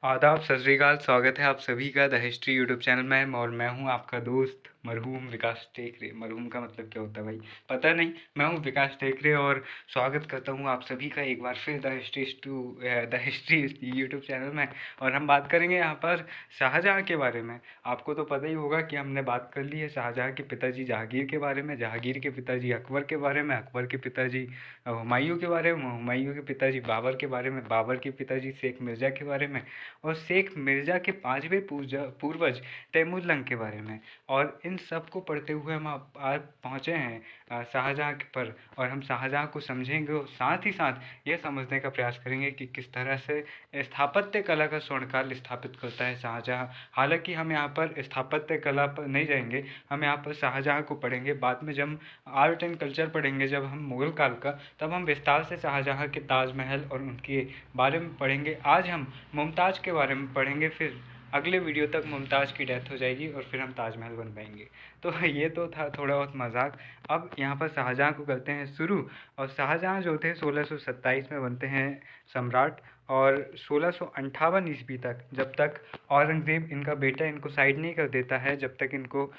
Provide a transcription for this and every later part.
आदाब, सत श्री अकाल। स्वागत है आप सभी का द हिस्ट्री यूट्यूब चैनल में और मैं हूं आपका दोस्त मरहूम विकास टेकरे। मरहूम का मतलब क्या होता है भाई, पता नहीं। मैं हूं विकास टेकरे और स्वागत करता हूं आप सभी का एक बार फिर द हिस्ट्री यूट्यूब चैनल में। और हम बात करेंगे यहाँ पर शाहजहाँ के बारे में। आपको तो पता ही होगा कि हमने बात कर ली है शाहजहाँ के पिताजी जहांगीर के बारे में, जहांगीर के पिताजी अकबर के बारे में, अकबर के पिताजी हुमायूं के बारे में, हुमायूं के पिताजी बाबर के बारे में, बाबर के पिताजी शेख मिर्ज़ा के बारे में, और शेख मिर्ज़ा के पांचवें पूर्वज तैमूरलंग के बारे में। और इन सब को पढ़ते हुए हम आज पहुँचे हैं शाहजहाँ पर। और हम शाहजहाँ को समझेंगे और साथ ही साथ ये समझने का प्रयास करेंगे कि किस तरह से स्थापत्य कला का स्वर्णकाल स्थापित करता है शाहजहाँ। हालांकि हम यहाँ पर स्थापत्य कला पर नहीं जाएंगे, हम यहाँ पर शाहजहाँ को पढ़ेंगे। बाद में जब हम आर्ट एंड कल्चर पढ़ेंगे, जब हम मुगल काल का, तब हम विस्तार से शाहजहाँ के ताजमहल और उनके बारे में पढ़ेंगे। आज हम मुमताज़ के बारे में पढ़ेंगे, फिर अगले वीडियो तक मुमताज़ की डेथ हो जाएगी और फिर हम ताजमहल बन पाएंगे। तो ये तो था थोड़ा बहुत मजाक। अब यहाँ पर शाहजहाँ को करते हैं शुरू। और शाहजहाँ जो थे 1627 में बनते हैं सम्राट। और 1658 ईस्वी तक, जब तक औरंगज़ेब इनका बेटा इनको साइड नहीं कर देता है, जब तक इनको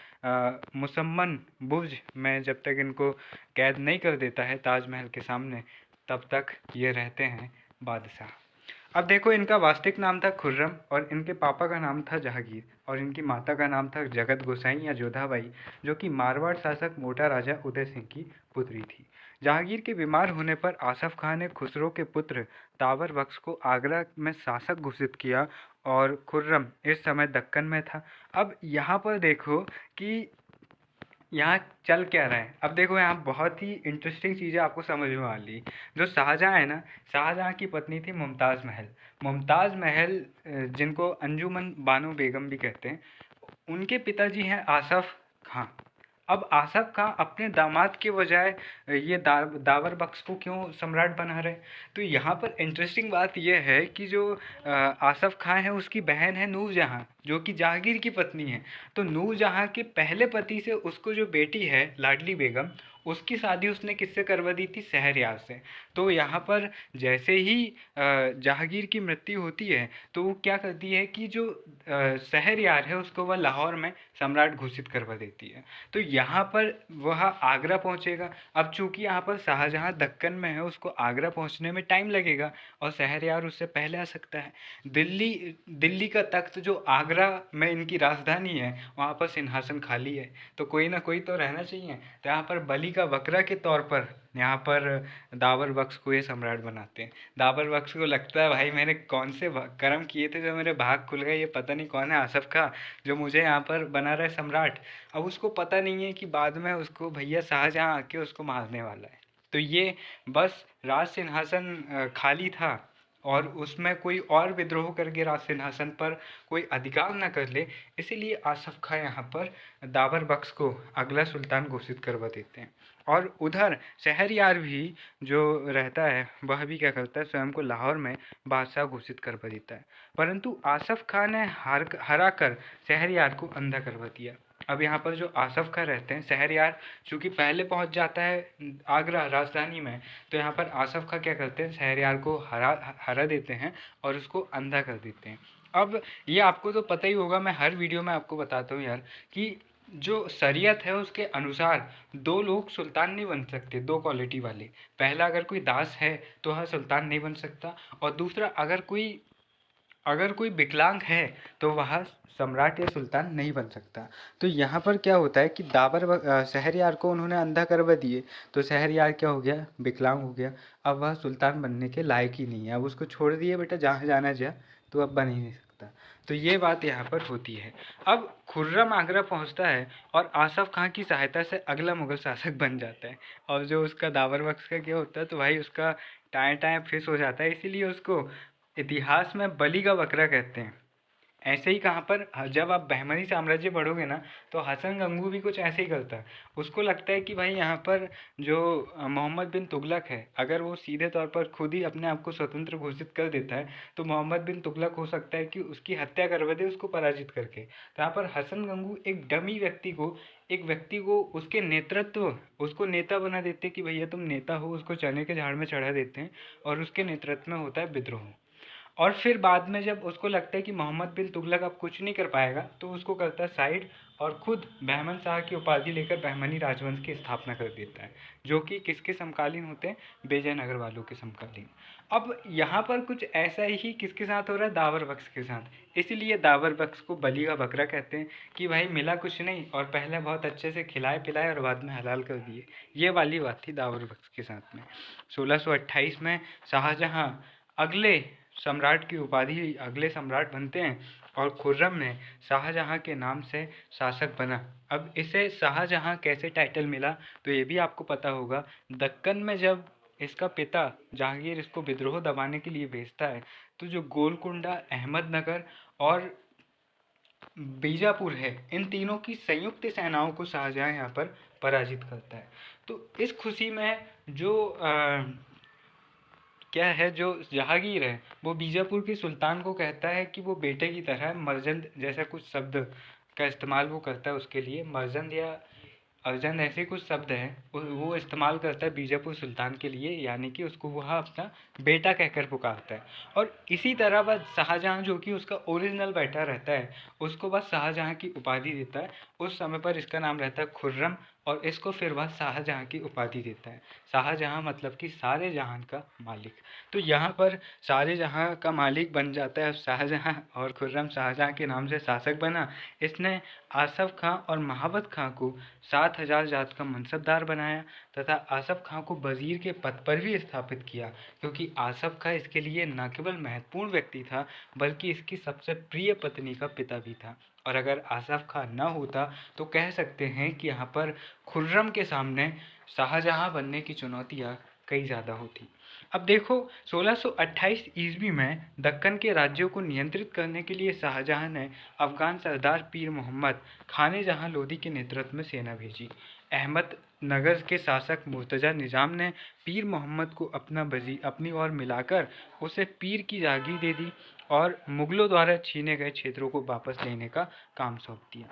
मुसम्मन बुर्ज में जब तक इनको कैद नहीं कर देता है ताजमहल के सामने, तब तक ये रहते हैं बादशाह। अब देखो, इनका वास्तविक नाम था खुर्रम और इनके पापा का नाम था जहांगीर और इनकी माता का नाम था जगत गोसाई या जोधाबाई, जो कि मारवाड़ शासक मोटा राजा उदय सिंह की पुत्री थी। जहांगीर के बीमार होने पर आसफ खान ने खुसरो के पुत्र तावर बख्श को आगरा में शासक घोषित किया और खुर्रम इस समय दक्कन में था। अब यहाँ पर देखो कि यहाँ चल क्या रहा है। अब देखो, यहाँ बहुत ही इंटरेस्टिंग चीज़ें आपको समझ में वाली। जो शाहजहाँ है ना, शाहजहाँ की पत्नी थी मुमताज़ महल। मुमताज़ महल जिनको अंजुमन बानो बेगम भी कहते हैं, उनके पिताजी हैं आसफ खां। अब आसफ खां अपने दामाद के बजाय ये दावर बख्श को क्यों सम्राट बना रहे? तो यहाँ पर इंटरेस्टिंग बात यह है कि जो आसफ खां है उसकी बहन है नूरजहाँ, जो कि जहांगीर की पत्नी है। तो नूरजहाँ के पहले पति से उसको जो बेटी है लाडली बेगम, उसकी शादी उसने किससे करवा दी थी? शहरयार से। तो यहाँ पर जैसे ही जहांगीर की मृत्यु होती है, तो वो क्या करती है कि जो शहरयार है उसको वह लाहौर में सम्राट घोषित करवा देती है। तो यहाँ पर वह आगरा पहुँचेगा। अब चूंकि यहाँ पर शाहजहाँ दक्कन में है, उसको आगरा पहुँचने में टाइम लगेगा और शहरयार उससे पहले आ सकता है। दिल्ली दिल्ली का तख्त जो आगरा में इनकी राजधानी है, वहाँ पर सिंहासन खाली है, तो कोई ना कोई तो रहना चाहिए। तो यहाँ पर बलि का बकरा के तौर पर यहाँ पर दावर बख्श को ये सम्राट बनाते हैं। दावर बख्श को लगता है भाई मैंने कौन से कर्म किए थे जो मेरे भाग खुल गए, ये पता नहीं कौन है आसफ का जो मुझे यहाँ पर बना रहा है सम्राट। अब उसको पता नहीं है कि बाद में उसको भैया शाहजहाँ आके उसको मारने वाला है। तो ये बस राज सिंहासन खाली था और उसमें कोई और विद्रोह करके राज सिंहासन पर कोई अधिकार न कर ले, इसीलिए आसफ खां यहाँ पर दावर बख्श को अगला सुल्तान घोषित करवा देते हैं। और उधर शहरयार भी जो रहता है, वह भी क्या करता है, स्वयं को लाहौर में बादशाह घोषित करवा देता है। परंतु आसफ खां ने हरा कर शहरयार को अंधा करवा दिया। अब यहाँ पर जो आसफ खां रहते हैं, शहरयार चूँकि पहले पहुँच जाता है आगरा राजधानी में, तो यहाँ पर आसफ खां क्या करते हैं, शहरयार को हरा देते हैं और उसको अंधा कर देते हैं। अब ये आपको तो पता ही होगा, मैं हर वीडियो में आपको बताता हूँ यार, कि जो शरीयत है उसके अनुसार दो लोग सुल्तान नहीं बन सकते, दो क्वालिटी वाले। पहला, अगर कोई दास है तो वह सुल्तान नहीं बन सकता, और दूसरा, अगर कोई विकलांग है तो वह सम्राट या सुल्तान नहीं बन सकता। तो यहाँ पर क्या होता है कि शहरयार को उन्होंने अंधा करवा दिए, तो शहरयार क्या हो गया, विकलांग हो गया। अब वह सुल्तान बनने के लायक ही नहीं है। अब उसको छोड़ दिए, बेटा जहाँ जाना जा, तो अब बन ही नहीं सकता। तो ये बात यहाँ पर होती है। अब खुर्रम आगरा पहुँचता है और आसफ खां की सहायता से अगला मुगल शासक बन जाता है। और जो उसका दावर बख्श का क्या होता है, तो भाई उसका टाएं टाएं फिस हो जाता है, इसीलिए उसको इतिहास में बलि का बकरा कहते हैं। ऐसे ही कहाँ पर, जब आप बहमनी साम्राज्य पढ़ोगे ना, तो हसन गंगू भी कुछ ऐसे ही करता है। उसको लगता है कि भाई यहाँ पर जो मोहम्मद बिन तुगलक है, अगर वो सीधे तौर पर खुद ही अपने आप को स्वतंत्र घोषित कर देता है, तो मोहम्मद बिन तुगलक हो सकता है कि उसकी हत्या करवा दे उसको पराजित करके। तो यहाँ पर हसन गंगू एक व्यक्ति को उसको नेता बना देते कि भैया तुम नेता हो, उसको चने के झाड़ में चढ़ा देते हैं और उसके नेतृत्व में होता है विद्रोह। और फिर बाद में जब उसको लगता है कि मोहम्मद बिन तुगलक अब कुछ नहीं कर पाएगा तो उसको करता है साइड और खुद बहमन शाह की उपाधि लेकर बहमनी राजवंश की स्थापना कर देता है, जो कि किसके समकालीन होते हैं, विजयनगर वालों के समकालीन। अब यहाँ पर कुछ ऐसा ही किसके साथ हो रहा है, दावर बख्श के साथ। इसीलिए दावर बख्श को बली का बकरा कहते हैं कि भाई मिला कुछ नहीं और पहले बहुत अच्छे से खिलाए पिलाए और बाद में हलाल कर दिए। ये वाली बात थी दावर बख्श के साथ में। 1628 में शाहजहां अगले सम्राट की उपाधि, अगले सम्राट बनते हैं और खुर्रम ने शाहजहां के नाम से शासक बना। अब इसे शाहजहां कैसे टाइटल मिला तो ये भी आपको पता होगा। दक्कन में जब इसका पिता जहांगीर इसको विद्रोह दबाने के लिए भेजता है तो जो गोलकुंडा, अहमदनगर और बीजापुर है, इन तीनों की संयुक्त सेनाओं को शाहजहां यहाँ पर पराजित करता है। तो इस खुशी में जो क्या है, जो जहांगीर है वो बीजापुर के सुल्तान को कहता है कि वो बेटे की तरह मर्जंद जैसा कुछ शब्द का इस्तेमाल वो करता है उसके लिए, मर्जंद या अर्जन ऐसे कुछ शब्द हैं वो इस्तेमाल करता है बीजापुर सुल्तान के लिए, यानी कि उसको वह अपना बेटा कहकर पुकारता है। और इसी तरह वह शाहजहां जो कि उसका ओरिजिनल बेटा रहता है उसको बस शाहजहां की उपाधि देता है। उस समय पर इसका नाम रहता है खुर्रम और इसको फिर वह शाहजहां की उपाधि देता है। शाहजहां मतलब कि सारे जहान का मालिक। तो यहाँ पर सारे जहां का मालिक बन जाता है शाहजहां और खुर्रम शाहजहां के नाम से शासक बना। इसने आसफ खां और महाबत खां को 7,000 जात का मनसबदार बनाया तथा आसफ खां को वजीर के पद पर भी स्थापित किया, क्योंकि आसफ खां इसके लिए न केवल महत्वपूर्ण व्यक्ति था बल्कि इसकी सबसे प्रिय पत्नी का पिता भी था। और अगर आसफ खां न होता तो कह सकते हैं कि यहाँ पर खुर्रम के सामने शाहजहां बनने की चुनौतियाँ कई ज़्यादा होती। अब देखो 1628 ईस्वी में दक्कन के राज्यों को नियंत्रित करने के लिए शाहजहां ने अफगान सरदार पीर मोहम्मद खाने जहां लोधी के नेतृत्व में सेना भेजी। अहमदनगर के शासक मुर्तज़ा निज़ाम ने पीर मोहम्मद को अपनी ओर मिलाकर उसे पीर की जागीर दे दी और मुगलों द्वारा छीने गए क्षेत्रों को वापस लेने का काम सौंप दिया।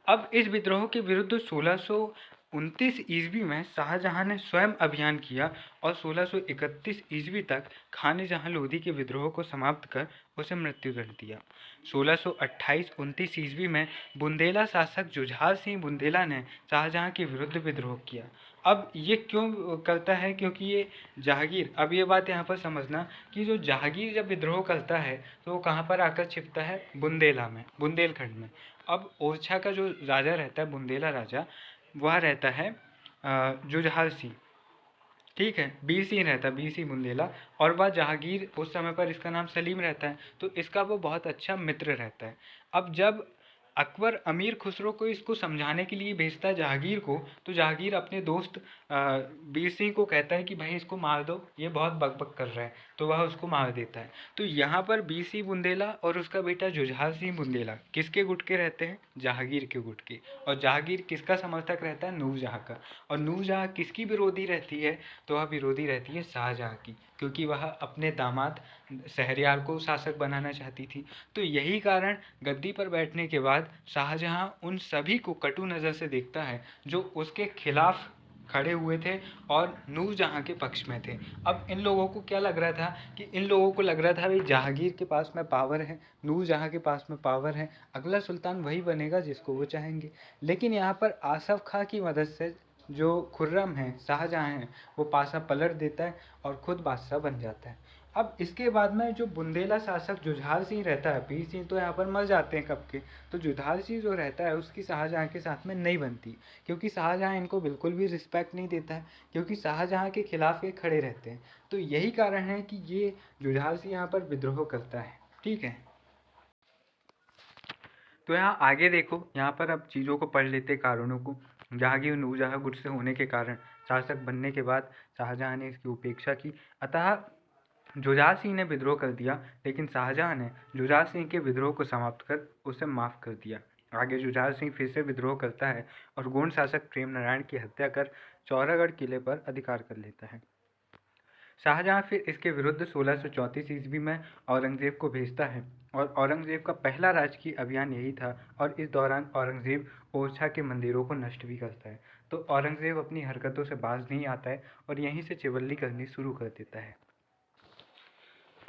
अब इस विद्रोह के विरुद्ध 1629 ईस्वी में शाहजहां ने स्वयं अभियान किया और 1631 ईस्वी तक खाने जहां लोधी के विद्रोह को समाप्त कर उसे मृत्युदंड दिया। 1628-29 ईस्वी में बुंदेला शासक जुझार सिंह बुंदेला ने शाहजहां के विरुद्ध विद्रोह किया। अब ये क्यों करता है, क्योंकि ये जहांगीर, अब ये बात यहाँ पर समझना कि जो जहांगीर जब विद्रोह करता है तो वो कहाँ पर आकर छिपता है, बुंदेला में, बुंदेलखंड में। अब ओरछा का जो राजा रहता है, बुंदेला राजा, वह रहता है जुझार सिंह, ठीक है, बीर सिंह रहता है, बीर सिंह बुंदेला। और वह जहांगीर, उस समय पर इसका नाम सलीम रहता है, तो इसका वो बहुत अच्छा मित्र रहता है। अब जब अकबर अमीर खुसरो को इसको समझाने के लिए भेजता है जहांगीर को, तो जहांगीर अपने दोस्त बीर सिंह को कहता है कि भाई इसको मार दो, ये बहुत बकबक कर रहा है, तो वह उसको मार देता है। तो यहाँ पर बीर सिंह बुंदेला और उसका बेटा जुझार सिंह बुंदेला किसके गुट के रहते हैं, जहांगीर के गुट के। और जहांगीर किसका समर्थक रहता है, नूरजहाँ का। और नूरजहाँ किसकी विरोधी रहती है, तो वह विरोधी रहती है शाहजहाँ की, क्योंकि वह अपने दामाद शहरयार को शासक बनाना चाहती थी। तो यही कारण गद्दी पर बैठने के बाद शाहजहां उन सभी को कटु नज़र से देखता है जो उसके खिलाफ खड़े हुए थे और नूरजहां के पक्ष में थे। अब इन लोगों को क्या लग रहा था कि इन लोगों को लग रहा था भाई जहांगीर के पास में पावर है, नूरजहां के पास में पावर है, अगला सुल्तान वही बनेगा जिसको वो चाहेंगे। लेकिन यहाँ पर आसफ खां की मदद से जो खुर्रम है, शाहजहां है, वो पासा पलट देता है और खुद बादशाह बन जाता है। अब इसके बाद में जो बुंदेला शासक जुझार सिंह रहता है, पीर सिंह तो यहाँ पर मर जाते हैं कब के, तो जुझार सिंह जो रहता है उसकी शाहजहां के साथ में नहीं बनती, क्योंकि शाहजहां इनको बिल्कुल भी रिस्पेक्ट नहीं देता है, क्योंकि शाहजहां के खिलाफ ये खड़े रहते हैं। तो यही कारण है कि ये जुझार सिंह यहाँ पर विद्रोह करता है, ठीक है। तो यहाँ आगे देखो, यहाँ पर अब चीज़ों को पढ़ लेते कारणों को। जहांगीर नूरजहां गुट से होने के कारण शासक बनने के बाद शाहजहां ने इसकी उपेक्षा की, अतः जुझार सिंह ने विद्रोह कर दिया, लेकिन शाहजहां ने जुझार सिंह के विद्रोह को समाप्त कर उसे माफ़ कर दिया। आगे जुझार सिंह फिर से विद्रोह करता है और गोंड शासक प्रेम नारायण की हत्या कर चौरागढ़ किले पर अधिकार कर लेता है। शाहजहां फिर इसके विरुद्ध 1634 ईस्वी में औरंगजेब को भेजता है और औरंगजेब का पहला राजकीय अभियान यही था और इस दौरान औरंगजेब ओरछा के मंदिरों को नष्ट भी करता है। तो औरंगजेब अपनी हरकतों से बाज नहीं आता है और यहीं से चिवल्ली करनी शुरू कर देता है।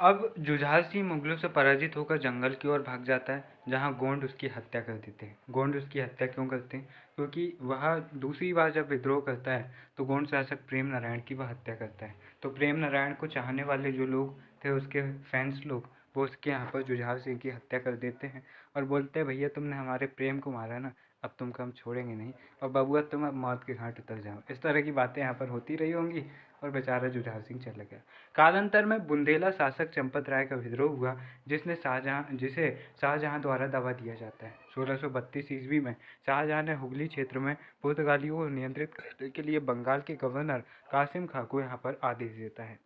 अब जुझार सिंह मुगलों से पराजित होकर जंगल की ओर भाग जाता है, जहां गोंड उसकी हत्या कर देते हैं। गोंड उसकी हत्या क्यों करते हैं? क्योंकि वह दूसरी बार जब विद्रोह करता है तो गोंड शासक प्रेम नारायण की वह हत्या करता है। तो प्रेम नारायण को चाहने वाले जो लोग थे, उसके फैंस लोग, वो उसके यहाँ पर जुझार सिंह की हत्या कर देते हैं और बोलते हैं, भैया तुमने हमारे प्रेम को मारा ना, अब तुमको हम छोड़ेंगे नहीं, और बबुआ तुम अब मौत के घाट उतर जाओ। इस तरह की बातें यहाँ पर होती रही होंगी और बेचारा जुझार सिंह चला गया। कालांतर में बुंदेला शासक चंपत राय का विद्रोह हुआ, जिसे शाहजहां द्वारा दबा दिया जाता है। 1632 ईस्वी में शाहजहां ने हुगली क्षेत्र में पुर्तगालियों को नियंत्रित करने के लिए बंगाल के गवर्नर कासिम खां को यहाँ पर आदेश देता है।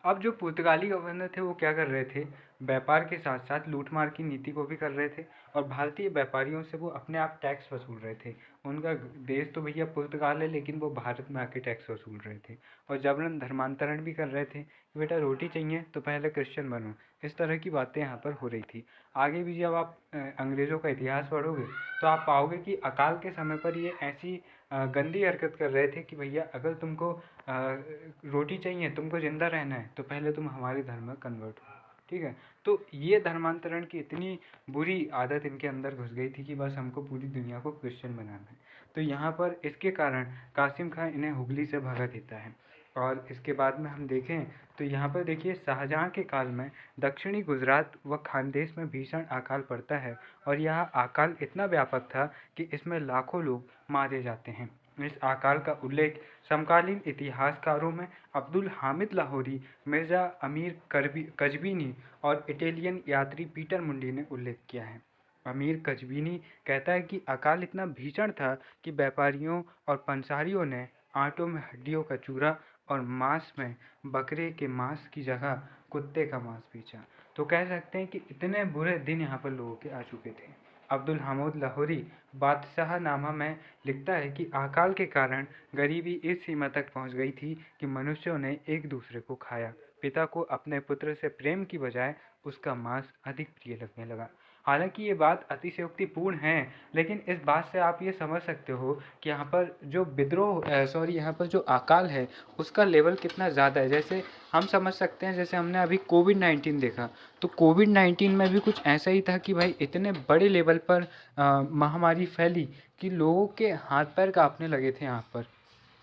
अब जो पुर्तगाली गवर्नर थे वो क्या कर रहे थे, व्यापार के साथ साथ लूटमार की नीति को भी कर रहे थे और भारतीय व्यापारियों से वो अपने आप टैक्स वसूल रहे थे। उनका देश तो भैया पुर्तगाल है, लेकिन वो भारत में आके टैक्स वसूल रहे थे और जबरन धर्मांतरण भी कर रहे थे कि बेटा रोटी चाहिए तो पहले क्रिश्चियन बनो। इस तरह की बातें यहाँ पर हो रही थी। आगे भी जब आप अंग्रेज़ों का इतिहास पढ़ोगे तो आप पाओगे कि अकाल के समय पर ये ऐसी गंदी हरकत कर रहे थे कि भैया अगर तुमको रोटी चाहिए, तुमको जिंदा रहना है, तो पहले तुम हमारे धर्म में कन्वर्ट हो। ठीक है, तो ये धर्मांतरण की इतनी बुरी आदत इनके अंदर घुस गई थी कि बस हमको पूरी दुनिया को क्रिश्चियन बनाना है। तो यहाँ पर इसके कारण कासिम खां इन्हें हुगली से भगा देता है। और इसके बाद में हम देखें तो यहाँ पर देखिए, शाहजहां के काल में दक्षिणी गुजरात व खानदेश में भीषण अकाल पड़ता है और यह अकाल इतना व्यापक था कि इसमें लाखों लोग मारे जाते हैं। इस अकाल का उल्लेख समकालीन इतिहासकारों में अब्दुल हामिद लाहौरी, मिर्जा अमीर कज़विनी और इटालियन यात्री पीटर मुंडी ने उल्लेख किया है। अमीर कज़विनी कहता है कि अकाल इतना भीषण था कि व्यापारियों और पंसारियों ने आटों में हड्डियों का चूरा और मांस में बकरे के मांस की जगह कुत्ते का मांस बेचा। तो कह सकते हैं कि इतने बुरे दिन यहाँ पर लोगों के आ चुके थे। अब्दुल हामिद लाहौरी बादशाहनामा में लिखता है कि अकाल के कारण गरीबी इस सीमा तक पहुंच गई थी कि मनुष्यों ने एक दूसरे को खाया। पिता को अपने पुत्र से प्रेम की बजाय उसका मांस अधिक प्रिय लगने लगा। हालांकि ये बात अतिशयोक्तिपूर्ण है, लेकिन इस बात से आप ये समझ सकते हो कि यहाँ पर जो यहाँ पर जो अकाल है उसका लेवल कितना ज़्यादा है। जैसे हम समझ सकते हैं, जैसे हमने अभी कोविड-19 देखा, तो कोविड-19 में भी कुछ ऐसा ही था कि भाई इतने बड़े लेवल पर महामारी फैली कि लोगों के हाथ पैर कांपने लगे थे यहाँ पर।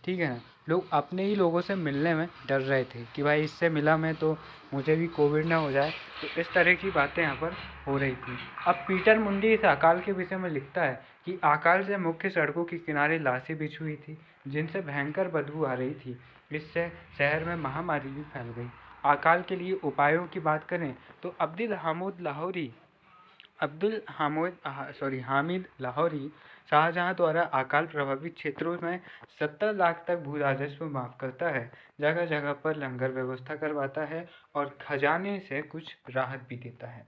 ठीक है ना, लोग अपने ही लोगों से मिलने में डर रहे थे कि भाई इससे मिला मैं तो मुझे भी कोविड ना हो जाए। तो इस तरह की बातें यहाँ पर हो रही थी। अब पीटर मुंडी इस अकाल के विषय में लिखता है कि अकाल से मुख्य सड़कों के किनारे लाशें बिछी हुई थी जिनसे भयंकर बदबू आ रही थी। इससे शहर में महामारी भी फैल गई। अकाल के लिए उपायों की बात करें तो हामिद लाहौरी शाहजहां द्वारा अकाल प्रभावित क्षेत्रों में 70 लाख तक भू राजस्व माफ करता है, जगह जगह पर लंगर व्यवस्था करवाता है और खजाने से कुछ राहत भी देता है।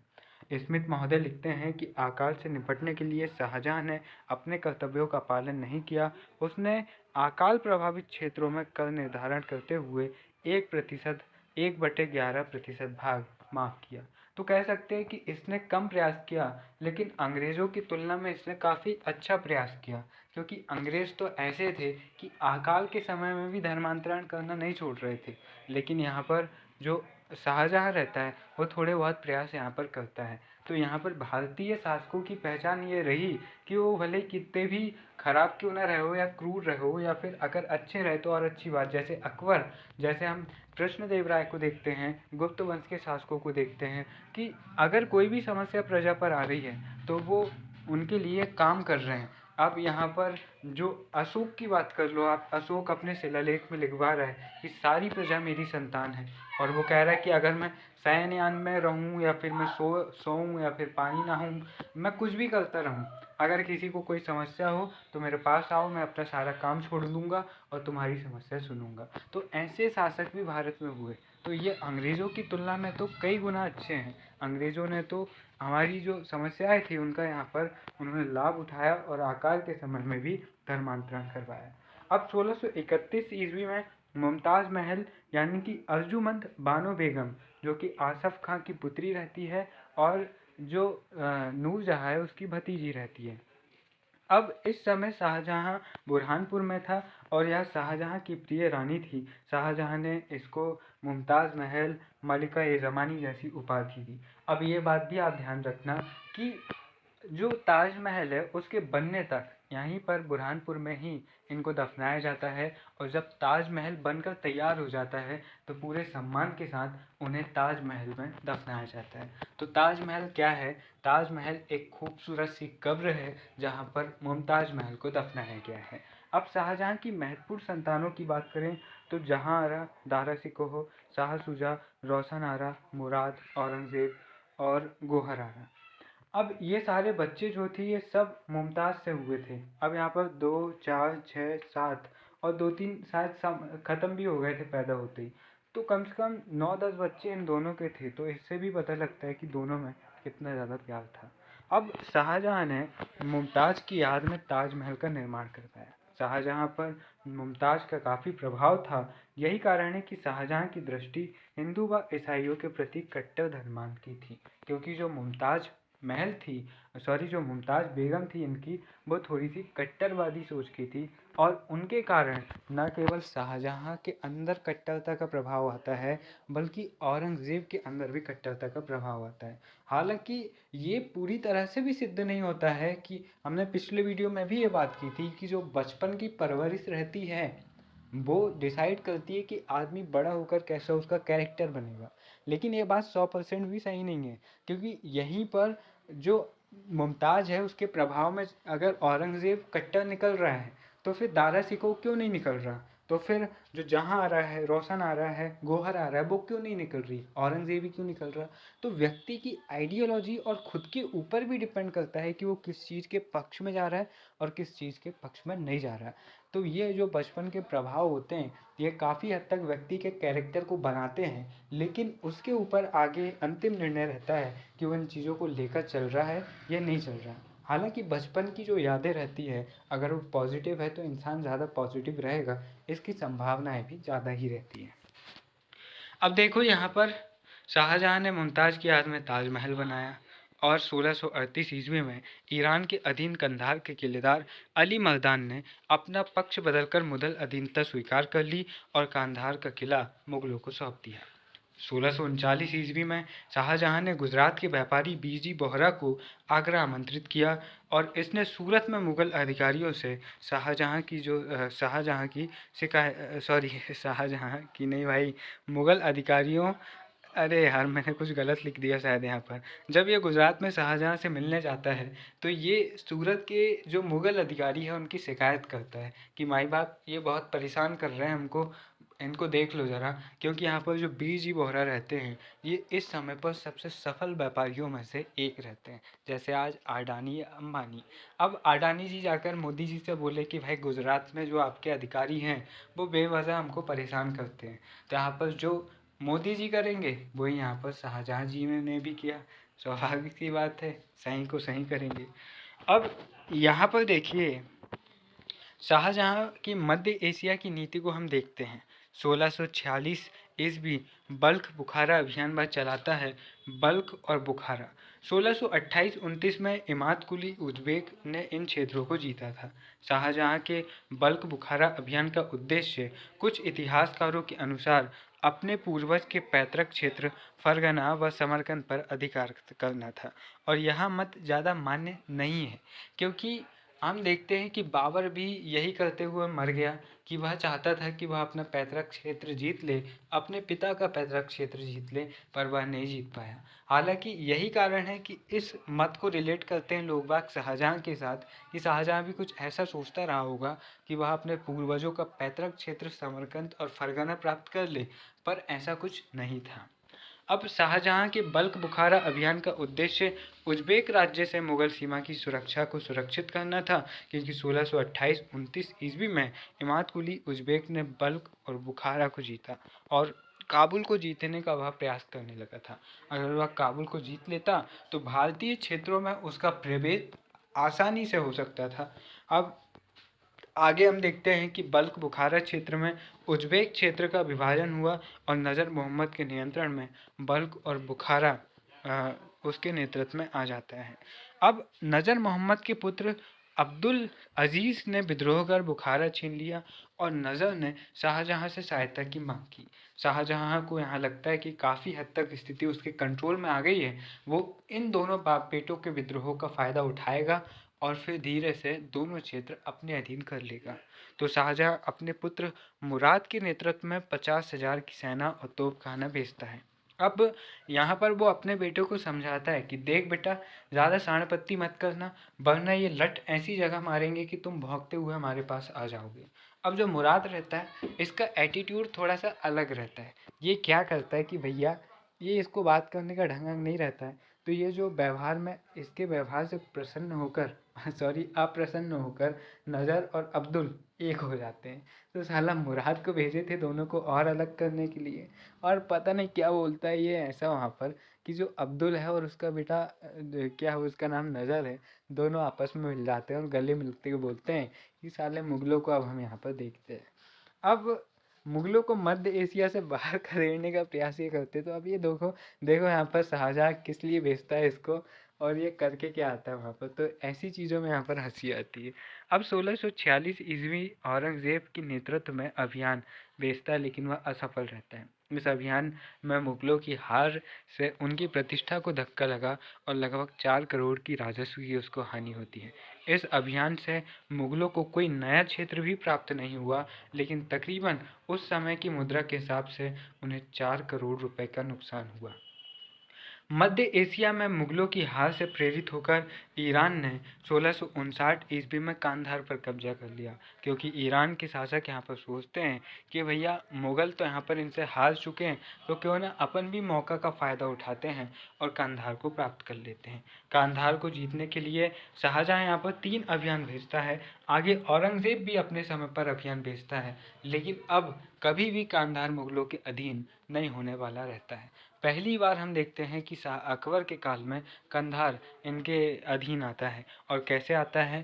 स्मिथ महोदय लिखते हैं कि अकाल से निपटने के लिए शाहजहां ने अपने कर्तव्यों का पालन नहीं किया। उसने अकाल प्रभावित क्षेत्रों में कर निर्धारण करते हुए 1/11% भाग माफ किया। तो कह सकते हैं कि इसने कम प्रयास किया, लेकिन अंग्रेज़ों की तुलना में इसने काफ़ी अच्छा प्रयास किया, क्योंकि अंग्रेज़ तो ऐसे थे कि अकाल के समय में भी धर्मांतरण करना नहीं छोड़ रहे थे। लेकिन यहाँ पर जो शाहजहां रहता है वो थोड़े बहुत प्रयास यहाँ पर करता है। तो यहाँ पर भारतीय शासकों की पहचान ये रही कि वो भले कितने भी खराब क्यों ना रहे हो या क्रूर रहे हो, या फिर अगर अच्छे रहे तो और अच्छी बात। जैसे अकबर, जैसे हम कृष्णदेव राय को देखते हैं, गुप्त वंश के शासकों को देखते हैं कि अगर कोई भी समस्या प्रजा पर आ रही है तो वो उनके लिए काम कर रहे हैं। अब यहाँ पर जो अशोक की बात कर लो आप, अशोक अपने शिलालेख में लिखवा रहा है कि सारी प्रजा मेरी संतान है, और वो कह रहा है कि अगर मैं शयनयान में रहूं या फिर मैं सोऊं या फिर पानी ना हूं, मैं कुछ भी करता रहूं, अगर किसी को कोई समस्या हो तो मेरे पास आओ, मैं अपना सारा काम छोड़ दूंगा और तुम्हारी समस्या सुनूंगा। तो ऐसे शासक भी भारत में हुए। तो ये अंग्रेज़ों की तुलना में तो कई गुना अच्छे हैं। अंग्रेज़ों ने तो हमारी जो समस्याएं थी उनका यहाँ पर उन्होंने लाभ उठाया और अकाल के समय में भी धर्मांतरण करवाया। अब 1631 ईस्वी में मुमताज़ महल यानी कि अर्जुमंद बानो बेगम, जो कि आसफ खां की पुत्री रहती है और जो नूरजहाँ है उसकी भतीजी रहती है, अब इस समय शाहजहाँ बुरहानपुर में था और यह शाहजहाँ की प्रिय रानी थी। शाहजहाँ ने इसको मुमताज़ महल, मलिका ए ज़मानी जैसी उपाधि दी। अब ये बात भी आप ध्यान रखना कि जो ताजमहल है उसके बनने तक यहीं पर बुरहानपुर में ही इनको दफनाया जाता है, और जब ताजमहल बनकर तैयार हो जाता है तो पूरे सम्मान के साथ उन्हें ताजमहल में दफनाया जाता है। तो ताजमहल क्या है? ताजमहल एक खूबसूरत सी कब्र है जहाँ पर मुमताज महल को दफनाया गया है। अब शाहजहाँ की महत्वपूर्ण संतानों की बात करें तो जहाँ आरा, दारा सिकोह, शाह शुजा, रोशन आरा, मुराद, औरंगज़ेब और गोहर आरा। अब ये सारे बच्चे जो थे ये सब मुमताज़ से हुए थे। अब यहाँ पर 2, 4, 6, 7 और 2-3 शायद ख़त्म भी हो गए थे पैदा होते ही। तो कम से कम 9-10 बच्चे इन दोनों के थे, तो इससे भी पता लगता है कि दोनों में कितना ज़्यादा प्यार था। अब शाहजहाँ ने मुमताज़ की याद में ताजमहल का निर्माण करवाया। शाहजहाँ पर मुमताज़ का काफ़ी प्रभाव था। यही कारण है कि शाहजहाँ की दृष्टि हिंदू व ईसाइयों के प्रति कट्टर धर्मांध की थी, क्योंकि जो मुमताज़ महल थी, जो मुमताज़ बेगम थी इनकी, वो थोड़ी सी कट्टरवादी सोच की थी। और उनके कारण न केवल शाहजहाँ के अंदर कट्टरता का प्रभाव आता है, बल्कि औरंगज़ेब के अंदर भी कट्टरता का प्रभाव आता है। हालांकि ये पूरी तरह से भी सिद्ध नहीं होता है कि हमने पिछले वीडियो में भी ये बात की थी कि जो बचपन की परवरिश रहती है वो डिसाइड करती है कि आदमी बड़ा होकर कैसा उसका कैरेक्टर बनेगा। लेकिन ये बात 100% भी सही नहीं है, क्योंकि यहीं पर जो मुमताज़ है उसके प्रभाव में अगर औरंगज़ेब कट्टर निकल रहा है तो फिर दारा सिकोह क्यों नहीं निकल रहा? तो फिर जो जहाँ आ रहा है, रोशन आ रहा है, गोहर आ रहा है, वो क्यों नहीं निकल रही? औरंगज़ेब ही क्यों निकल रहा? तो व्यक्ति की आइडियोलॉजी और खुद के ऊपर भी डिपेंड करता है कि वो किस चीज़ के पक्ष में जा रहा है और किस चीज़ के पक्ष में नहीं जा रहा है। तो ये जो बचपन के प्रभाव होते हैं ये काफ़ी हद तक व्यक्ति के कैरेक्टर को बनाते हैं, लेकिन उसके ऊपर आगे अंतिम निर्णय रहता है कि वो इन चीज़ों को लेकर चल रहा है या नहीं चल रहा है। हालांकि बचपन की जो यादें रहती है अगर वो पॉजिटिव है तो इंसान ज़्यादा पॉजिटिव रहेगा, इसकी संभावनाएं भी ज़्यादा ही रहती हैं। अब देखो यहाँ पर शाहजहाँ ने मुमताज़ की याद में ताजमहल बनाया और 1638 ईस्वी में ईरान के अधीन कंधार के किलेदार अली मर्दान ने अपना पक्ष बदलकर मुगल अधीनता स्वीकार कर ली और कंधार का किला मुगलों को सौंप दिया। 1639 ईस्वी में शाहजहाँ ने गुजरात के व्यापारी बीजी बोहरा को आगरा आमंत्रित किया और इसने सूरत में मुगल अधिकारियों से शाहजहाँ की शाहजहाँ की नहीं भाई, मुगल अधिकारियों, अरे यार मैंने कुछ गलत लिख दिया शायद यहाँ पर। जब ये गुजरात में शाहजहाँ से मिलने जाता है तो ये सूरत के जो मुगल अधिकारी हैं उनकी शिकायत करता है कि माई बाप ये बहुत परेशान कर रहे हैं हमको, इनको देख लो ज़रा। क्योंकि यहाँ पर जो बीजी बोहरा रहते हैं ये इस समय पर सबसे सफल व्यापारियों में से एक रहते हैं, जैसे आज अडानी या अंबानी। अब अडानी जी जाकर मोदी जी से बोले कि भाई गुजरात में जो आपके अधिकारी हैं वो बेवजह हमको परेशान करते हैं, तो यहाँ पर जो मोदी जी करेंगे वही यहाँ पर शाहजहाँ जी ने भी किया। स्वाभाविक सी बात है, सही को सही करेंगे। अब यहाँ पर देखिए शाहजहाँ की मध्य एशिया की नीति को हम देखते हैं। 1646 ईस्वी बल्ख बुखारा अभियान वह चलाता है। बल्ख और बुखारा 1628-29 में इमाद कुली उज़्बेक ने इन क्षेत्रों को जीता था। शाहजहाँ के बल्ख बुखारा अभियान का उद्देश्य कुछ इतिहासकारों के अनुसार अपने पूर्वज के पैतृक क्षेत्र फरगना व समरकंद पर अधिकार करना था, और यह मत ज़्यादा मान्य नहीं है, क्योंकि हम देखते हैं कि बाबर भी यही करते हुए मर गया कि वह चाहता था कि वह अपना पैतृक क्षेत्र जीत ले, अपने पिता का पैतृक क्षेत्र जीत ले, पर वह नहीं जीत पाया। हालांकि यही कारण है कि इस मत को रिलेट करते हैं लोग बाग शाहजहाँ के साथ कि शाहजहाँ भी कुछ ऐसा सोचता रहा होगा कि वह अपने पूर्वजों का पैतृक क्षेत्र समरकंद और फरगना प्राप्त कर ले, पर ऐसा कुछ नहीं था। अब शाहजहाँ के बल्ख बुखारा अभियान का उद्देश्य उज़्बेक राज्य से मुगल सीमा की सुरक्षा को सुरक्षित करना था, क्योंकि 1628-29 ईस्वी में इमाद कुली उज़्बेक ने बल्ख और बुखारा को जीता और काबुल को जीतने का वह प्रयास करने लगा था। अगर वह काबुल को जीत लेता तो भारतीय क्षेत्रों में उसका प्रवेश आसानी से हो सकता था। अब आगे हम देखते हैं कि बल्ख बुखारा क्षेत्र में उज़्बेक क्षेत्र का विभाजन हुआ और नज़र मोहम्मद के नियंत्रण में बल्ख और बुखारा उसके नेतृत्व में आ जाता है। अब नज़र मोहम्मद के पुत्र अब्दुल अजीज़ ने विद्रोह कर बुखारा छीन लिया और नज़र ने शाहजहाँ से सहायता की मांग की। शाहजहाँ को यहाँ लगता है कि काफ़ी हद तक स्थिति उसके कंट्रोल में आ गई है। वो इन दोनों बाप बेटों के विद्रोह का फ़ायदा उठाएगा और फिर धीरे से दोनों क्षेत्र अपने अधीन कर लेगा। तो शाहजहाँ अपने पुत्र मुराद के नेतृत्व में 50,000 की सेना और तोपखाना भेजता है। अब यहाँ पर वो अपने बेटों को समझाता है कि देख बेटा, ज़्यादा सांड़पत्ती मत करना, वरना ये लट ऐसी जगह मारेंगे कि तुम भौंकते हुए हमारे पास आ जाओगे। अब जो मुराद रहता है, इसका एटीट्यूड थोड़ा सा अलग रहता है। ये क्या करता है कि भैया, ये इसको बात करने का ढंग नहीं रहता है, तो ये जो व्यवहार में, इसके व्यवहार से प्रसन्न होकर सॉरी अप्रसन्न होकर नज़र और अब्दुल एक हो जाते हैं। तो साला मुराद को भेजे थे दोनों को और अलग करने के लिए, और पता नहीं क्या बोलता है ये ऐसा वहाँ पर कि जो अब्दुल है और उसका बेटा क्या है, उसका नाम नज़र है, दोनों आपस में मिल जाते हैं और गले मिलते हुए बोलते हैं कि साले मुगलों को अब हम यहाँ पर देखते हैं। अब मुगलों को मध्य एशिया से बाहर खदेड़ने का प्रयास ये करते, तो अब ये देखो देखो यहाँ पर शाहजहाँ किस लिए भेजता है इसको, और ये करके क्या आता है वहाँ पर। तो ऐसी चीज़ों में यहाँ पर हंसी आती है। अब 1646 ईस्वी औरंगज़ेब के नेतृत्व में अभियान भेजता है, लेकिन वह असफल रहता है। इस अभियान में मुगलों की हार से उनकी प्रतिष्ठा को धक्का लगा और लगभग 4 करोड़ की राजस्व की उसको हानि होती है। इस अभियान से मुगलों को कोई नया क्षेत्र भी प्राप्त नहीं हुआ, लेकिन तकरीबन उस समय की मुद्रा के हिसाब से उन्हें 4 करोड़ रुपए का नुकसान हुआ। मध्य एशिया में मुगलों की हार से प्रेरित होकर ईरान ने 1659 ईस्वी में कांधार पर कब्जा कर लिया, क्योंकि ईरान के शासक यहाँ पर सोचते हैं कि भैया मुगल तो यहाँ पर इनसे हार चुके हैं, तो क्यों ना अपन भी मौका का फ़ायदा उठाते हैं और कांधार को प्राप्त कर लेते हैं। कांधार को जीतने के लिए शाहजहाँ यहाँ पर 3 अभियान भेजता है। आगे औरंगज़ेब भी अपने समय पर अभियान भेजता है, लेकिन अब कभी भी कांधार मुगलों के अधीन नहीं होने वाला रहता है। पहली बार हम देखते हैं कि शाह अकबर के काल में कंधार इनके अधीन आता है। और कैसे आता है,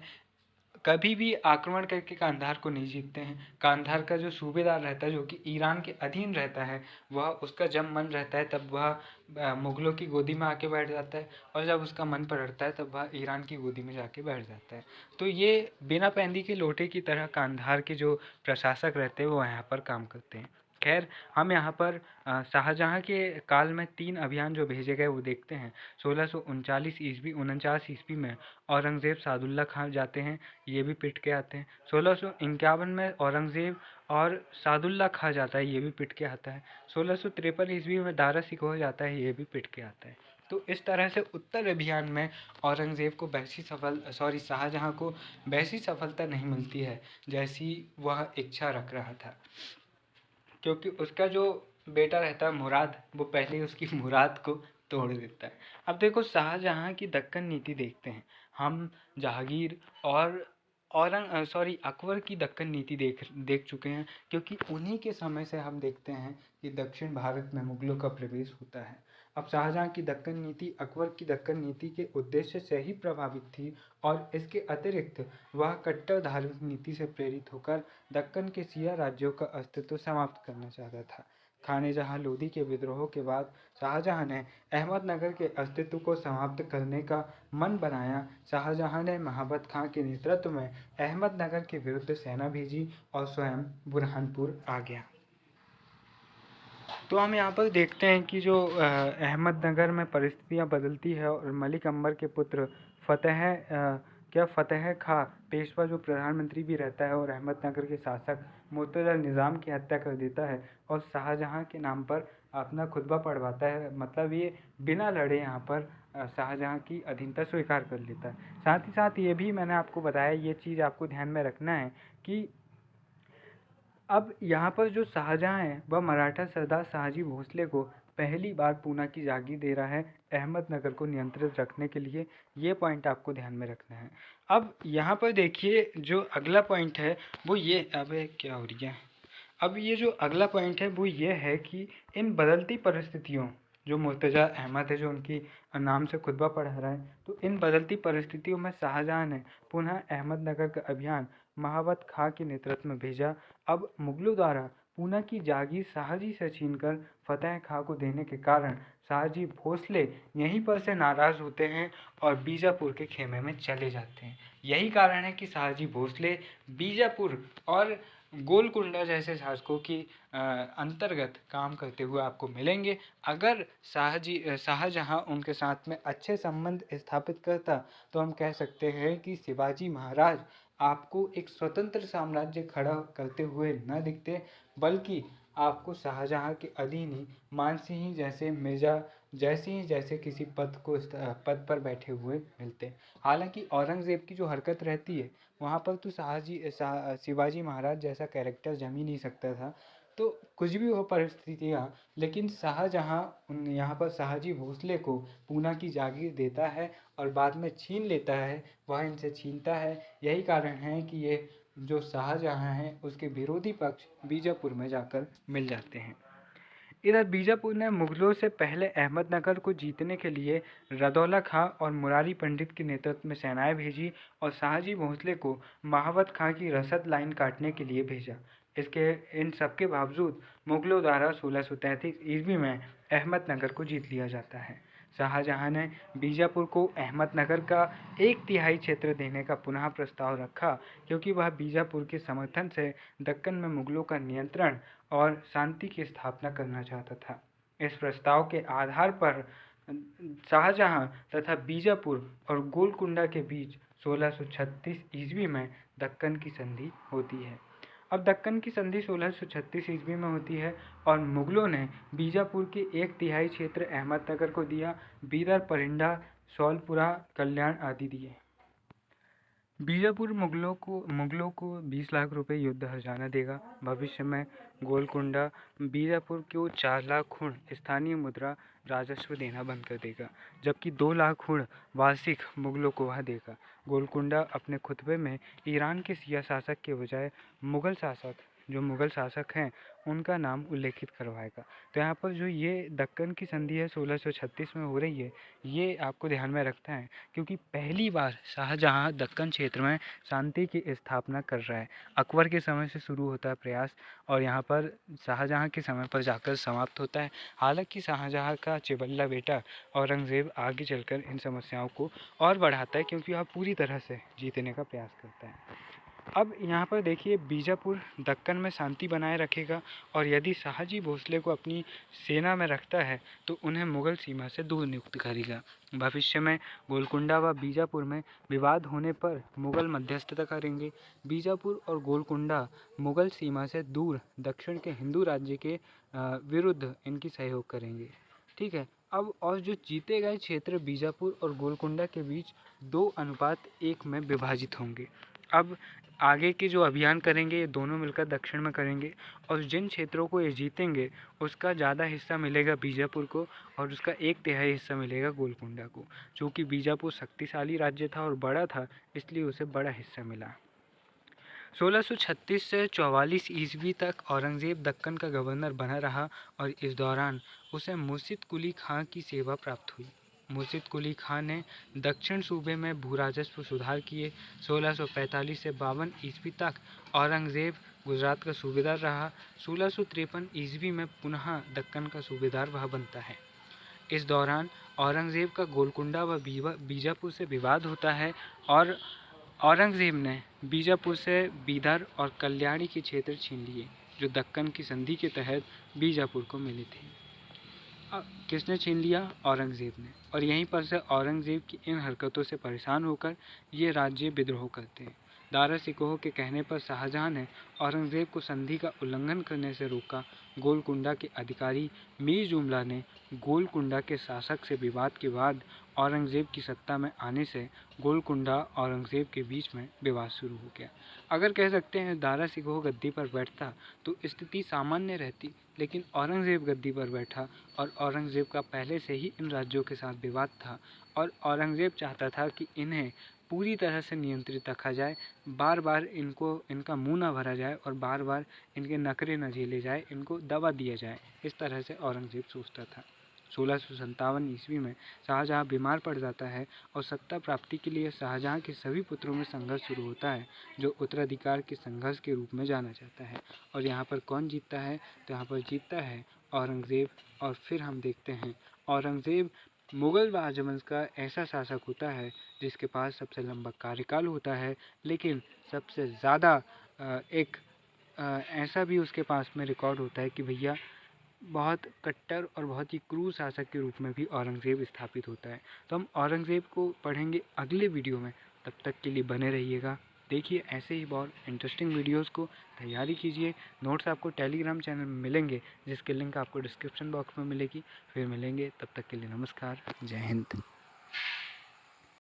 कभी भी आक्रमण करके कांधार को नहीं जीतते हैं। कांधार का जो सूबेदार रहता है, जो कि ईरान के अधीन रहता है, वह उसका जब मन रहता है तब वह मुगलों की गोदी में आके बैठ जाता है, और जब उसका मन पलटता है तब वह ईरान की गोदी में जाके बैठ जाता है। तो ये बिना पैंदी के लोटे की तरह कांधार के जो प्रशासक रहते हैं वो यहाँ पर काम करते हैं। खैर, हम यहाँ पर शाहजहाँ के काल में 3 अभियान जो भेजे गए वो देखते हैं। 1639 ईस्वी 49 ईस्वी में औरंगज़ेब सादुल्ला खां जाते हैं, ये भी पिट के आते हैं। 1651 में औरंगज़ेब और सादुल्ला खां जाता है, ये भी पिट के आता है। 1653 ईस्वी में दारा सिकोह जाता है, ये भी पिट के आता है। तो इस तरह से उत्तर अभियान में औरंगज़ेब को शाहजहाँ को वैसी सफलता नहीं मिलती है जैसी वह इच्छा रख रहा था, क्योंकि उसका जो बेटा रहता है मुराद, वो पहले ही उसकी मुराद को तोड़ देता है। अब देखो, शाहजहाँ की दक्कन नीति देखते हैं हम। जहांगीर और अकबर की दक्कन नीति देख चुके हैं, क्योंकि उन्हीं के समय से हम देखते हैं कि दक्षिण भारत में मुगलों का प्रवेश होता है। अब शाहजहाँ की दक्कन नीति अकबर की दक्कन नीति के उद्देश्य से ही प्रभावित थी, और इसके अतिरिक्त वह कट्टर धार्मिक नीति से प्रेरित होकर दक्कन के शिया राज्यों का अस्तित्व समाप्त करना चाहता था। खानेजहाँ लोदी के विद्रोह के बाद शाहजहाँ ने अहमदनगर के अस्तित्व को समाप्त करने का मन बनाया। शाहजहाँ ने महाबत खां के नेतृत्व में अहमदनगर के विरुद्ध सेना भेजी और स्वयं बुरहानपुर आ गया। तो हम यहाँ पर देखते हैं कि जो अहमदनगर में परिस्थितियाँ बदलती है, और मलिक अंबर के पुत्र फ़तेह खां पेशवा जो प्रधानमंत्री भी रहता है और अहमदनगर के शासक मुर्तज़ा निज़ाम की हत्या कर देता है और शाहजहाँ के नाम पर अपना खुतबा पढ़वाता है। मतलब ये बिना लड़े यहाँ पर शाहजहाँ की अधीनता स्वीकार कर लेता है। साथ ही साथ ये भी मैंने आपको बताया, ये चीज़ आपको ध्यान में रखना है कि अब यहाँ पर जो शाहजहाँ है वह मराठा सरदार शाहजी भोसले को पहली बार पूना की जागीर दे रहा है अहमदनगर को नियंत्रित रखने के लिए। ये पॉइंट आपको ध्यान में रखना है। अब यहाँ पर देखिए, जो अगला पॉइंट है वो ये, अबे क्या हो रही है, अब ये जो अगला पॉइंट है वो ये है कि इन बदलती परिस्थितियों, जो मुर्तज़ा अहमद है जो उनकी नाम से खुतबा पढ़ा रहा है, तो इन बदलती परिस्थितियों में शाहजहाँ ने पुनः अहमदनगर का अभियान महाबत खां के नेतृत्व में भेजा। अब मुगलों द्वारा पूना की जागीर शाहजी से छीनकर फतेह खां को देने के कारण शाहजी भोसले यहीं पर से नाराज़ होते हैं और बीजापुर के खेमे में चले जाते हैं। यही कारण है कि शाहजी भोसले बीजापुर और गोलकुंडा जैसे शासकों की अंतर्गत काम करते हुए आपको मिलेंगे। अगर शाहजहां उनके साथ में अच्छे संबंध स्थापित करता तो हम कह सकते हैं कि शिवाजी महाराज आपको एक स्वतंत्र साम्राज्य खड़ा करते हुए न दिखते, बल्कि आपको शाहजहां के अधीन ही मानसिंह जैसे मिर्जा जैसे किसी पद पर बैठे हुए मिलते। हालांकि औरंगजेब की जो हरकत रहती है वहाँ पर तो शिवाजी महाराज जैसा कैरेक्टर जम ही नहीं सकता था। तो कुछ भी हो परिस्थितियाँ, लेकिन शाहजहाँ यहाँ पर शाहजी भोसले को पूना की जागीर देता है और बाद में छीन लेता है, वह इनसे छीनता है। यही कारण है कि ये जो शाहजहाँ हैं उसके विरोधी पक्ष बीजापुर में जाकर मिल जाते हैं। इधर बीजापुर ने मुगलों से पहले अहमदनगर को जीतने के लिए रदौला खां और मुरारी पंडित के नेतृत्व में सेनाएं भेजी और शाहजी भोसले को महावत खां की रसद लाइन काटने के लिए भेजा। इन सब के बावजूद मुगलों द्वारा 1633 ईस्वी में अहमदनगर को जीत लिया जाता है। शाहजहां ने बीजापुर को अहमदनगर का 1/3 क्षेत्र देने का पुनः प्रस्ताव रखा, क्योंकि वह बीजापुर के समर्थन से दक्कन में मुगलों का नियंत्रण और शांति की स्थापना करना चाहता था। इस प्रस्ताव के आधार पर शाहजहां तथा बीजापुर और गोलकुंडा के बीच 1636 ईस्वी में दक्कन की संधि होती है। अब दक्कन की संधि 1636 ईस्वी में होती है और मुगलों ने बीजापुर के 1/3 क्षेत्र अहमदनगर को दिया, बीदर, परिंडा, शौलपुरा, कल्याण आदि दिए। बीजापुर मुगलों को 20 लाख रुपए युद्ध हर्जाना देगा। भविष्य में गोलकुंडा बीजापुर को 4 लाख खूण स्थानीय मुद्रा राजस्व देना बंद कर देगा, जबकि 2 लाख खूण वार्षिक मुगलों को वह देगा। गोलकुंडा अपने खुतबे में ईरान के शिया शासक के बजाय जो मुगल शासक हैं उनका नाम उल्लेखित करवाएगा। तो यहाँ पर जो ये दक्कन की संधि है 1636 में हो रही है, ये आपको ध्यान में रखना है, क्योंकि पहली बार शाहजहां दक्कन क्षेत्र में शांति की स्थापना कर रहा है। अकबर के समय से शुरू होता है प्रयास और यहाँ पर शाहजहां के समय पर जाकर समाप्त होता है। हालांकि शाहजहां का चिबल्ला बेटा औरंगज़ेब आगे चलकर इन समस्याओं को और बढ़ाता है, क्योंकि वह पूरी तरह से जीतने का प्रयास करता है। अब यहाँ पर देखिए, बीजापुर दक्कन में शांति बनाए रखेगा और यदि शाहजी भोसले को अपनी सेना में रखता है तो उन्हें मुगल सीमा से दूर नियुक्त करेगा। भविष्य में गोलकुंडा व बीजापुर में विवाद होने पर मुगल मध्यस्थता करेंगे। बीजापुर और गोलकुंडा मुगल सीमा से दूर दक्षिण के हिंदू राज्य के विरुद्ध इनकी सहयोग करेंगे। ठीक है। अब और जो जीते गए क्षेत्र बीजापुर और गोलकुंडा के बीच 2:1 में विभाजित होंगे। अब आगे के जो अभियान करेंगे ये दोनों मिलकर दक्षिण में करेंगे और जिन क्षेत्रों को ये जीतेंगे उसका ज़्यादा हिस्सा मिलेगा बीजापुर को और उसका 1/3 हिस्सा मिलेगा गोलकुंडा को। चूँकि बीजापुर शक्तिशाली राज्य था और बड़ा था, इसलिए उसे बड़ा हिस्सा मिला। 1636 से 44 ईस्वी तक औरंगज़ेब दक्कन का गवर्नर बना रहा और इस दौरान उसे मुर्शिद कुली खां की सेवा प्राप्त हुई। मुर्शिद कुली खां ने दक्षिण सूबे में भू राजस्व सुधार किए। 1645 से 52 ईस्वी तक औरंगज़ेब गुजरात का सूबेदार रहा। 1653 ईस्वी में पुनः दक्कन का सूबेदार वह बनता है। इस दौरान औरंगज़ेब का गोलकुंडा व बीजापुर से विवाद होता है और औरंगज़ेब ने बीजापुर से बीदर और कल्याणी के क्षेत्र छीन लिए, जो दक्कन की संधि के तहत बीजापुर को मिले थे। किसने छीन लिया? औरंगज़ेब ने। और यहीं पर से औरंगज़ेब की इन हरकतों से परेशान होकर ये राज्य विद्रोह करते हैं। दारा शिकोह के कहने पर शाहजहां ने औरंगज़ेब को संधि का उल्लंघन करने से रोका। गोलकुंडा के अधिकारी मीर जुमला ने गोलकुंडा के शासक से विवाद के बाद औरंगज़ेब की सत्ता में आने से गोलकुंडा औरंगज़ेब के बीच में विवाद शुरू हो गया। अगर कह सकते हैं दारा शिकोह गद्दी पर बैठता तो स्थिति सामान्य रहती, लेकिन औरंगज़ेब गद्दी पर बैठा और औरंगज़ेब का पहले से ही इन राज्यों के साथ विवाद था और औरंगज़ेब चाहता था कि इन्हें पूरी तरह से नियंत्रित रखा जाए, बार बार इनका मुंह ना भरा जाए और बार बार इनके नखरे न झेले जाए, इनको दबा दिया जाए। इस तरह से औरंगज़ेब सोचता था। 1657 ईस्वी में शाहजहां बीमार पड़ जाता है और सत्ता प्राप्ति के लिए शाहजहां के सभी पुत्रों में संघर्ष शुरू होता है, जो उत्तराधिकार के संघर्ष के रूप में जाना जाता है। और यहाँ पर कौन जीतता है? तो यहाँ पर जीतता है औरंगज़ेब। और फिर हम देखते हैं औरंगज़ेब मुगल राजवंश का ऐसा शासक होता है जिसके पास सबसे लंबा कार्यकाल होता है, लेकिन सबसे ज़्यादा एक ऐसा भी उसके पास में रिकॉर्ड होता है कि भैया बहुत कट्टर और बहुत ही क्रूर शासक के रूप में भी औरंगज़ेब स्थापित होता है। तो हम औरंगज़ेब को पढ़ेंगे अगले वीडियो में, तब तक के लिए बने रहिएगा। देखिए ऐसे ही बहुत इंटरेस्टिंग वीडियोस को तैयारी कीजिए। नोट्स आपको टेलीग्राम चैनल में मिलेंगे, जिसके लिंक आपको डिस्क्रिप्शन बॉक्स में मिलेगी। फिर मिलेंगे, तब तक के लिए नमस्कार, जय हिंद।